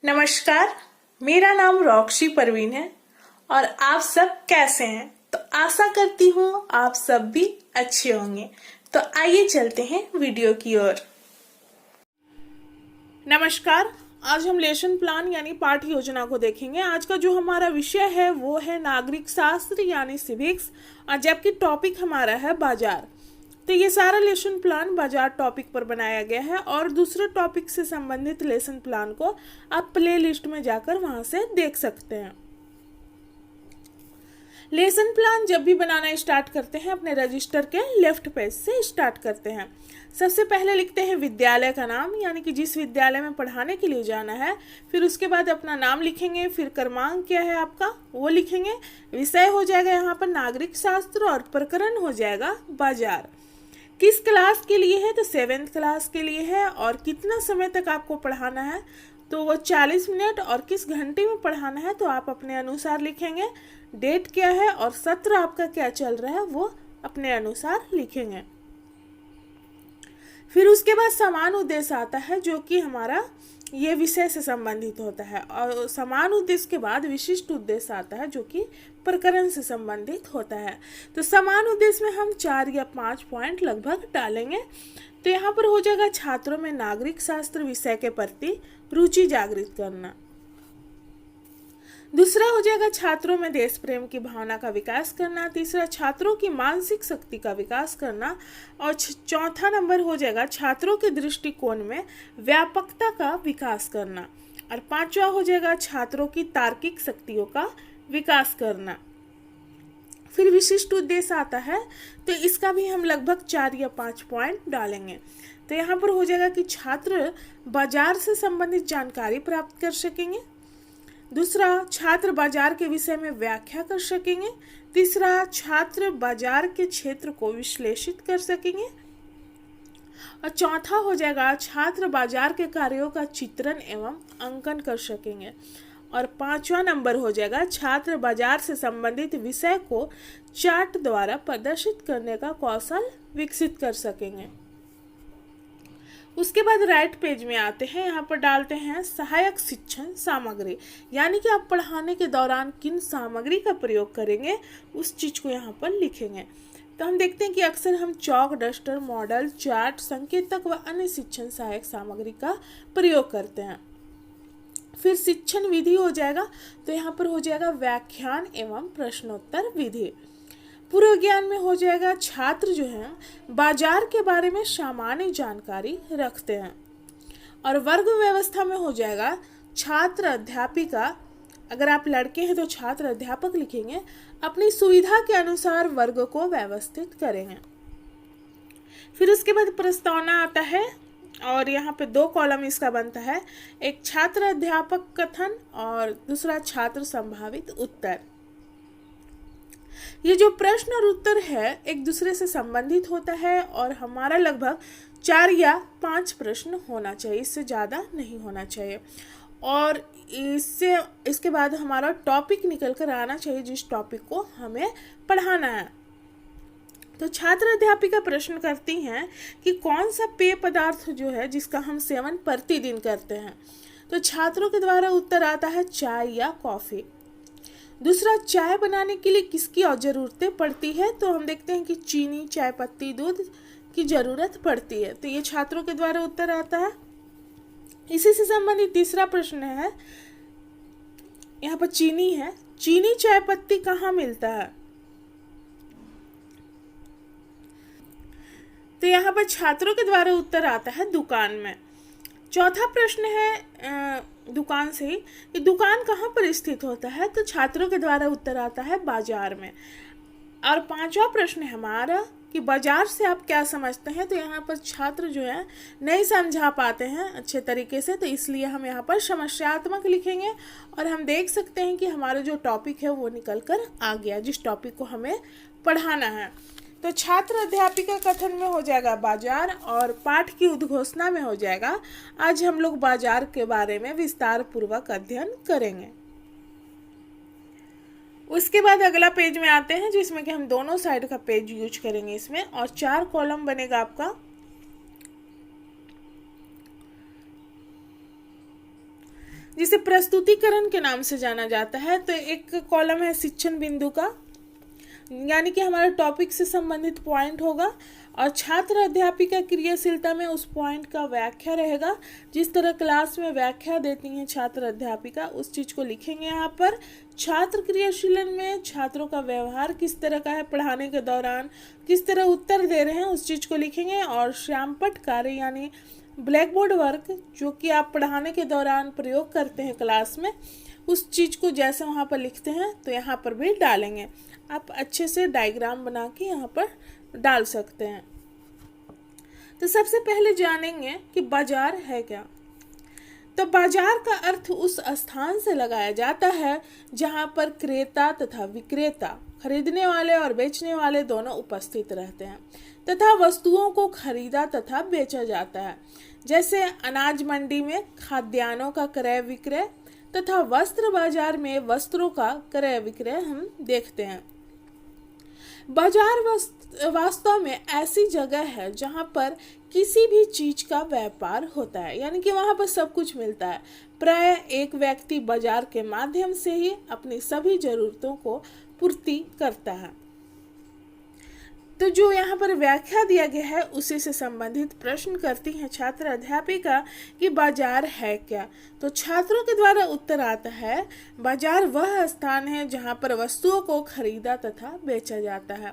नमस्कार, मेरा नाम रॉक्सी परवीन है और आप सब कैसे हैं? तो आशा करती हूँ आप सब भी अच्छे होंगे। तो आइए चलते हैं वीडियो की ओर। नमस्कार, आज हम लेसन प्लान यानी पाठ योजना को देखेंगे। आज का जो हमारा विषय है वो है नागरिक शास्त्र यानी सिविक्स, और जबकि टॉपिक हमारा है बाजार। तो ये सारा लेसन प्लान बाजार टॉपिक पर बनाया गया है और दूसरे टॉपिक से संबंधित लेसन प्लान को आप प्ले लिस्ट में जाकर वहां से देख सकते हैं। लेसन प्लान जब भी बनाना स्टार्ट करते हैं अपने रजिस्टर के लेफ्ट पेज से स्टार्ट करते हैं। सबसे पहले लिखते हैं विद्यालय का नाम, यानी कि जिस विद्यालय में पढ़ाने के लिए जाना है। फिर उसके बाद अपना नाम लिखेंगे, फिर क्रमांक क्या है आपका वो लिखेंगे। विषय हो जाएगा यहाँ पर नागरिक शास्त्र और प्रकरण हो जाएगा बाजार। किस क्लास के लिए है तो 7th क्लास के लिए है। और कितना समय तक आपको पढ़ाना है तो वो 40 मिनट। और किस घंटे में पढ़ाना है तो आप अपने अनुसार लिखेंगे। डेट क्या है और सत्र आपका क्या चल रहा है वो अपने अनुसार लिखेंगे। फिर उसके बाद समान उद्देश्य आता है जो कि हमारा ये विषय से संबंधित होता है। और समान उद्देश्य के बाद विशिष्ट उद्देश्य आता है जो कि प्रकरण से संबंधित होता है। तो समान उद्देश्य में हम 4 या 5 पॉइंट लगभग डालेंगे। तो यहाँ पर हो जाएगा छात्रों में नागरिक शास्त्र विषय के प्रति रुचि जागृत करना। दूसरा हो जाएगा छात्रों में देश प्रेम की भावना का विकास करना। तीसरा छात्रों की मानसिक शक्ति का विकास करना। और चौथा नंबर हो जाएगा छात्रों के दृष्टिकोण में व्यापकता का विकास करना। और पांचवा हो जाएगा छात्रों की तार्किक शक्तियों का विकास करना। फिर विशिष्ट उद्देश्य आता है तो इसका भी हम लगभग 4 या 5 पॉइंट डालेंगे। तो यहाँ पर हो जाएगा कि छात्र बाजार से संबंधित जानकारी प्राप्त कर सकेंगे। दूसरा, छात्र बाजार के विषय में व्याख्या कर सकेंगे। तीसरा, छात्र बाजार के क्षेत्र को विश्लेषित कर सकेंगे। और चौथा हो जाएगा छात्र बाजार के कार्यों का चित्रण एवं अंकन कर सकेंगे। और पांचवा नंबर हो जाएगा छात्र बाजार से संबंधित विषय को चार्ट द्वारा प्रदर्शित करने का कौशल विकसित कर सकेंगे। उसके बाद राइट पेज में आते हैं, यहाँ पर डालते हैं सहायक शिक्षण सामग्री, यानी कि आप पढ़ाने के दौरान किन सामग्री का प्रयोग करेंगे उस चीज को यहाँ पर लिखेंगे। तो हम देखते हैं कि अक्सर हम चौक, डस्टर, मॉडल, चार्ट, संकेतक व अन्य शिक्षण सहायक सामग्री का प्रयोग करते हैं। फिर शिक्षण विधि हो जाएगा, तो यहाँ पर हो जाएगा व्याख्यान एवं प्रश्नोत्तर विधि। पूर्व ज्ञान में हो जाएगा छात्र जो है बाजार के बारे में सामान्य जानकारी रखते हैं। और वर्ग व्यवस्था में हो जाएगा छात्र अध्यापिका, अगर आप लड़के हैं तो छात्र अध्यापक लिखेंगे, अपनी सुविधा के अनुसार वर्ग को व्यवस्थित करेंगे। फिर उसके बाद प्रस्तावना आता है और यहाँ पे 2 कॉलम इसका बनता है, एक छात्र अध्यापक कथन और दूसरा छात्र संभावित उत्तर। ये जो प्रश्न और उत्तर है एक दूसरे से संबंधित होता है और हमारा लगभग 4 या 5 प्रश्न होना चाहिए, इससे ज़्यादा नहीं होना चाहिए। और इसके बाद हमारा टॉपिक निकल कर आना चाहिए जिस टॉपिक को हमें पढ़ाना है। तो छात्र अध्यापिका प्रश्न करती हैं कि कौन सा पेय पदार्थ जो है जिसका हम सेवन प्रतिदिन करते हैं। तो छात्रों के द्वारा उत्तर आता है चाय या कॉफ़ी। दूसरा, चाय बनाने के लिए किसकी जरूरतें पड़ती है, तो हम देखते हैं कि चीनी, चाय पत्ती, दूध की जरूरत पड़ती है। तो ये छात्रों के द्वारा उत्तर आता है। इसी से संबंधित तीसरा प्रश्न है, यहाँ पर चीनी है, चीनी चाय पत्ती कहाँ मिलता है। तो यहाँ पर छात्रों के द्वारा उत्तर आता है दुकान में। चौथा प्रश्न है दुकान से ही, कि दुकान कहाँ पर स्थित होता है, तो छात्रों के द्वारा उत्तर आता है बाजार में। और 5वां प्रश्न है हमारा कि बाजार से आप क्या समझते हैं। तो यहाँ पर छात्र जो है नहीं समझा पाते हैं अच्छे तरीके से, तो इसलिए हम यहाँ पर समस्यात्मक लिखेंगे। और हम देख सकते हैं कि हमारा जो टॉपिक है वो निकल कर आ गया जिस टॉपिक को हमें पढ़ाना है। तो छात्र अध्यापिका कथन में हो जाएगा बाजार और पाठ की उद्घोषणा में हो जाएगा आज हम लोग बाजार के बारे में विस्तार पूर्वक अध्ययन करेंगे। उसके बाद अगला पेज में आते हैं जिसमें कि हम दोनों साइड का पेज यूज करेंगे इसमें, और 4 कॉलम बनेगा आपका। जिसे प्रस्तुतिकरण के नाम से जाना जाता है। तो एक कॉलम है शिक्षण बिंदु का, यानी कि हमारा टॉपिक से संबंधित पॉइंट होगा, और छात्र अध्यापिका क्रियाशीलता में उस पॉइंट का व्याख्या रहेगा। जिस तरह क्लास में व्याख्या देती हैं छात्र अध्यापिका, उस चीज को लिखेंगे यहाँ पर। छात्र क्रियाशीलन में छात्रों का व्यवहार किस तरह का है पढ़ाने के दौरान, किस तरह उत्तर दे रहे हैं, उस चीज को लिखेंगे। और श्यामपट्ट कार्य यानी ब्लैक बोर्ड वर्क जो कि आप पढ़ाने के दौरान प्रयोग करते हैं क्लास में, उस चीज को जैसे वहाँ पर लिखते हैं तो यहाँ पर भी डालेंगे। आप अच्छे से डायग्राम बना के यहाँ पर डाल सकते हैं। तो सबसे पहले जानेंगे कि बाजार है क्या। तो बाजार का अर्थ उस स्थान से लगाया जाता है जहाँ पर क्रेता तथा विक्रेता, खरीदने वाले और बेचने वाले दोनों उपस्थित रहते हैं तथा वस्तुओं को खरीदा तथा बेचा जाता है। जैसे अनाज मंडी में खाद्यान्नों का क्रय विक्रय तथा वस्त्र बाजार में वस्त्रों का क्रय विक्रय हम देखते हैं। बाजार वास्तव में ऐसी जगह है जहाँ पर किसी भी चीज का व्यापार होता है, यानी कि वहाँ पर सब कुछ मिलता है। प्राय एक व्यक्ति बाजार के माध्यम से ही अपनी सभी जरूरतों को पूर्ति करता है। तो जो यहाँ पर व्याख्या दिया गया है उसी से संबंधित प्रश्न करती हैं छात्र अध्यापिका कि बाजार है क्या। तो छात्रों के द्वारा उत्तर आता है, बाजार वह स्थान है जहाँ पर वस्तुओं को खरीदा तथा बेचा जाता है।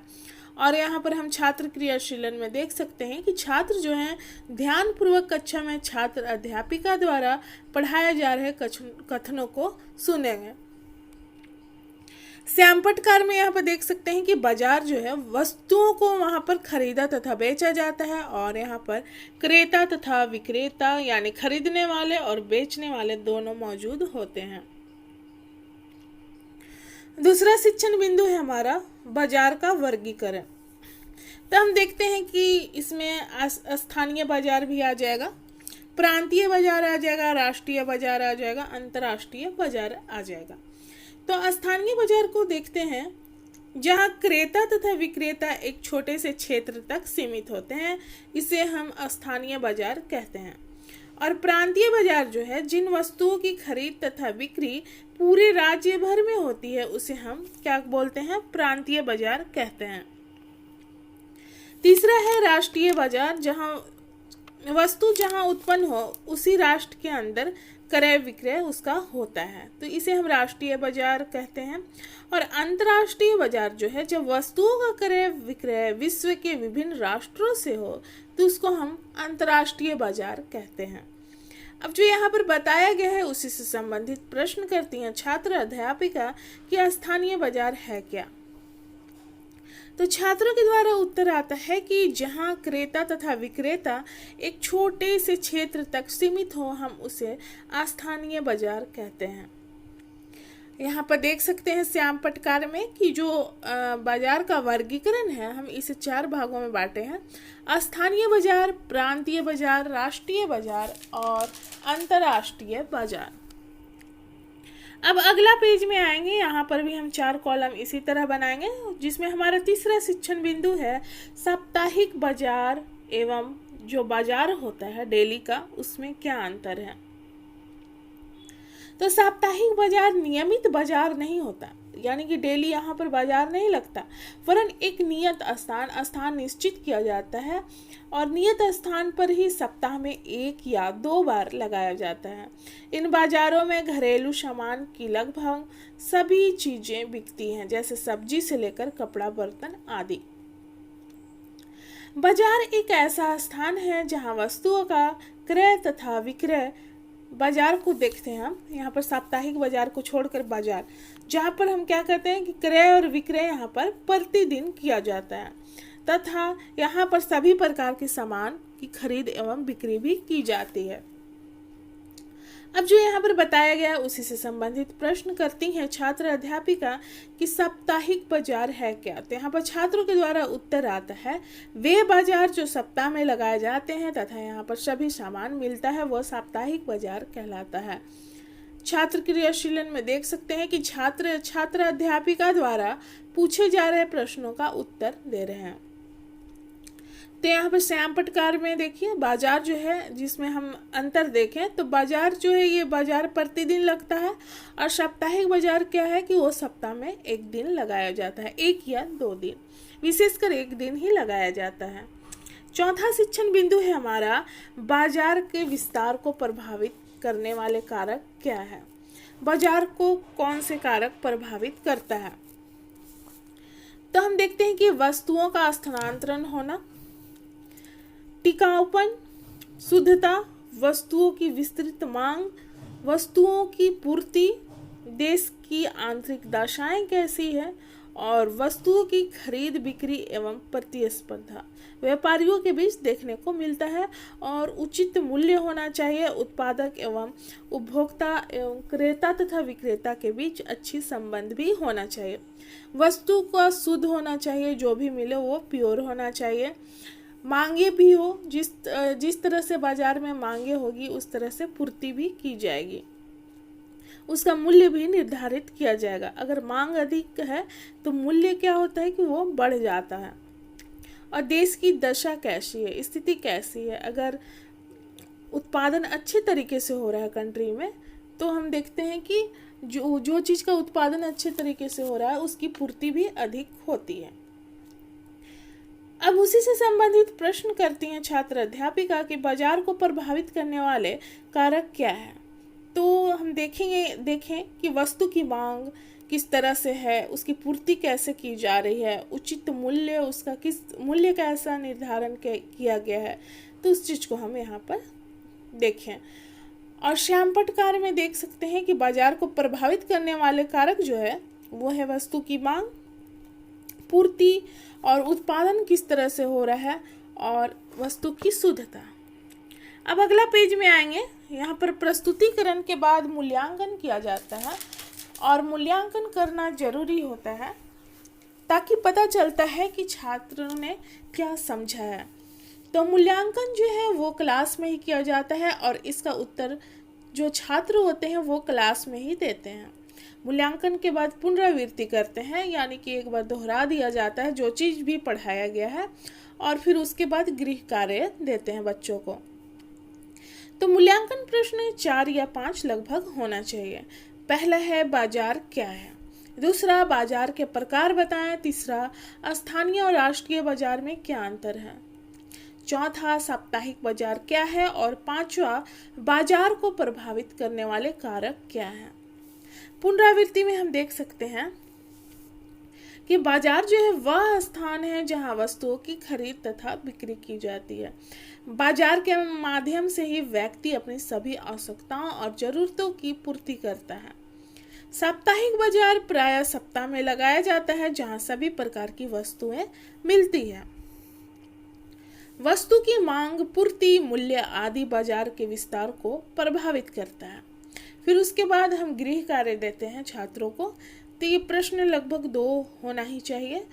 और यहाँ पर हम छात्र क्रियाशीलन में देख सकते हैं कि छात्र जो हैं ध्यानपूर्वक कक्षा में छात्र अध्यापिका द्वारा पढ़ाए जा रहे कथनों को सुनेंगे। श्यामपट्ट कार्य में यहाँ पर देख सकते हैं कि बाजार जो है वस्तुओं को वहाँ पर खरीदा तथा बेचा जाता है, और यहाँ पर क्रेता तथा विक्रेता यानी खरीदने वाले और बेचने वाले दोनों मौजूद होते हैं। दूसरा शिक्षण बिंदु है हमारा बाजार का वर्गीकरण। तो हम देखते हैं कि इसमें स्थानीय बाजार भी आ जाएगा, प्रांतीय बाजार आ जाएगा, राष्ट्रीय बाजार आ जाएगा, अंतर्राष्ट्रीय बाजार आ जाएगा। तो स्थानीय बाजार को देखते हैं जहाँ क्रेता तथा विक्रेता एक छोटे से क्षेत्र तक सीमित होते हैं, इसे हम स्थानीय बाजार कहते हैं। और प्रांतीय बाजार जो है जिन वस्तुओं की खरीद तथा बिक्री पूरे राज्य भर में होती है, उसे हम क्या बोलते हैं, प्रांतीय बाजार कहते हैं। तीसरा है राष्ट्रीय बाजार, जहाँ वस्तु जहाँ उत्पन्न हो उसी राष्ट्र के अंदर क्रय विक्रय उसका होता है, तो इसे हम राष्ट्रीय बाजार कहते हैं। और अंतर्राष्ट्रीय बाजार जो है जब वस्तुओं का क्रय विक्रय विश्व के विभिन्न राष्ट्रों से हो तो उसको हम अंतर्राष्ट्रीय बाजार कहते हैं। अब जो यहाँ पर बताया गया है उसी से संबंधित प्रश्न करती हैं छात्र अध्यापिका कि स्थानीय बाजार है क्या। तो छात्रों के द्वारा उत्तर आता है कि जहाँ क्रेता तथा विक्रेता एक छोटे से क्षेत्र तक सीमित हो, हम उसे स्थानीय बाजार कहते हैं। यहाँ पर देख सकते हैं श्यामपट्ट कार्य में कि जो बाजार का वर्गीकरण है हम इसे 4 भागों में बांटे हैं: स्थानीय बाजार, प्रांतीय बाजार, राष्ट्रीय बाजार और अंतर्राष्ट्रीय बाजार। अब अगला पेज में आएंगे, यहाँ पर भी हम 4 कॉलम इसी तरह बनाएंगे, जिसमें हमारा तीसरा शिक्षण बिंदु है साप्ताहिक बाजार एवं जो बाजार होता है डेली का, उसमें क्या अंतर है। तो साप्ताहिक बाजार नियमित बाजार नहीं होता, यानी कि डेली यहाँ पर बाजार नहीं लगता, वरन एक नियत स्थान निश्चित किया जाता है और नियत स्थान पर ही सप्ताह में 1 या 2 बार लगाया जाता है। इन बाजारों में घरेलू सामान की लगभग सभी चीजें बिकती हैं, जैसे सब्जी से लेकर कपड़ा, बर्तन आदि। बाजार एक ऐसा स्थान है जहाँ वस्तुओं का क्रय तथा विक्रय, बाजार को देखते हैं हम यहाँ पर साप्ताहिक बाजार को छोड़कर बाजार, जहाँ पर हम क्या कहते हैं कि क्रय और विक्रय यहाँ पर प्रतिदिन किया जाता है तथा यहाँ पर सभी प्रकार के सामान की खरीद एवं बिक्री भी की जाती है। अब जो यहाँ पर बताया गया उसी से संबंधित प्रश्न करती हैं छात्र अध्यापिका कि साप्ताहिक बाजार है क्या। तो यहाँ पर छात्रों के द्वारा उत्तर आता है, वे बाजार जो सप्ताह में लगाए जाते हैं तथा यहाँ पर सभी सामान मिलता है वह साप्ताहिक बाजार कहलाता है। छात्र क्रियाशीलन में देख सकते हैं कि छात्र अध्यापिका द्वारा पूछे जा रहे प्रश्नों का उत्तर दे रहे हैं। तो यहाँ पर श्याम पटकार में देखिए बाजार जो है, जिसमें हम अंतर देखें तो बाजार जो है ये बाजार प्रतिदिन लगता है, और साप्ताहिक बाजार क्या है कि वो सप्ताह में एक दिन लगाया जाता है, 1 या 2 दिन, विशेषकर 1 दिन ही लगाया जाता है। चौथा शिक्षण बिंदु है हमारा, बाजार के विस्तार को प्रभावित करने वाले कारक क्या है। बाजार को कौन से कारक प्रभावित करता है? तो हम देखते हैं कि वस्तुओं का स्थानांतरण होना, टिकाऊपन, शुद्धता, वस्तुओं की विस्तृत मांग, वस्तुओं की पूर्ति, देश की आंतरिक दशाएं कैसी है, और वस्तुओं की खरीद बिक्री एवं प्रतिस्पर्धा व्यापारियों के बीच देखने को मिलता है। और उचित मूल्य होना चाहिए, उत्पादक एवं उपभोक्ता एवं क्रेता तथा विक्रेता के बीच अच्छी संबंध भी होना चाहिए। वस्तु का शुद्ध होना चाहिए, जो भी मिले वो प्योर होना चाहिए। मांगे भी हो, जिस तरह से बाजार में मांगे होगी उस तरह से पूर्ति भी की जाएगी, उसका मूल्य भी निर्धारित किया जाएगा। अगर मांग अधिक है तो मूल्य क्या होता है कि वो बढ़ जाता है। और देश की दशा कैसी है, स्थिति कैसी है, अगर उत्पादन अच्छे तरीके से हो रहा है कंट्री में, तो हम देखते हैं कि जो चीज़ का उत्पादन अच्छे तरीके से हो रहा है उसकी पूर्ति भी अधिक होती है। अब उसी से संबंधित प्रश्न करती हैं छात्र अध्यापिका कि बाजार को प्रभावित करने वाले कारक क्या है। तो हम देखें कि वस्तु की मांग किस तरह से है, उसकी पूर्ति कैसे की जा रही है, उचित मूल्य, उसका किस मूल्य का ऐसा निर्धारण किया गया है, तो उस चीज़ को हम यहाँ पर देखें। और श्याम पटकार में देख सकते हैं कि बाजार को प्रभावित करने वाले कारक जो है वो है वस्तु की मांग, पूर्ति और उत्पादन किस तरह से हो रहा है, और वस्तु की शुद्धता। अब अगला पेज में आएंगे, यहाँ पर प्रस्तुतिकरण के बाद मूल्यांकन किया जाता है, और मूल्यांकन करना जरूरी होता है ताकि पता चलता है कि छात्रों ने क्या समझा है। तो मूल्यांकन जो है वो क्लास में ही किया जाता है, और इसका उत्तर जो छात्र होते हैं वो क्लास में ही देते हैं। मूल्यांकन के बाद पुनरावृत्ति करते हैं, यानी कि एक बार दोहरा दिया जाता है जो चीज़ भी पढ़ाया गया है, और फिर उसके बाद गृह कार्य देते हैं बच्चों को। तो मूल्यांकन प्रश्न 4 या 5 लगभग होना चाहिए। पहला है बाजार क्या है, दूसरा बाजार के प्रकार बताएं, तीसरा स्थानीय और राष्ट्रीय बाजार में क्या अंतर है, चौथा साप्ताहिक बाजार क्या है, और पांचवा बाजार को प्रभावित करने वाले कारक क्या हैं। पुनरावृत्ति में हम देख सकते हैं कि बाजार जो है वह स्थान है जहां वस्तुओं की खरीद तथा बिक्री की जाती है। बाजार के माध्यम से ही व्यक्ति अपनी सभी आवश्यकताओं और जरूरतों की पूर्ति करता है। साप्ताहिक बाजार प्रायः सप्ताह में लगाया जाता है, जहां सभी प्रकार की वस्तुएं मिलती है। वस्तु की मांग, पूर्ति, मूल्य आदि बाजार के विस्तार को प्रभावित करता है। फिर उसके बाद हम गृह कार्य देते हैं छात्रों को। तो ये प्रश्न लगभग 2 होना ही चाहिए।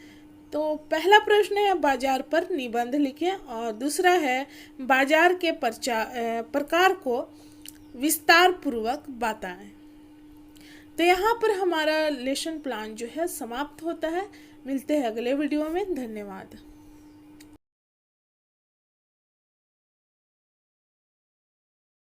तो पहला प्रश्न है बाजार पर निबंध लिखें, और दूसरा है बाजार के प्रकार को विस्तार पूर्वक बताएं। तो यहाँ पर हमारा लेसन प्लान जो है समाप्त होता है। मिलते हैं अगले वीडियो में। धन्यवाद।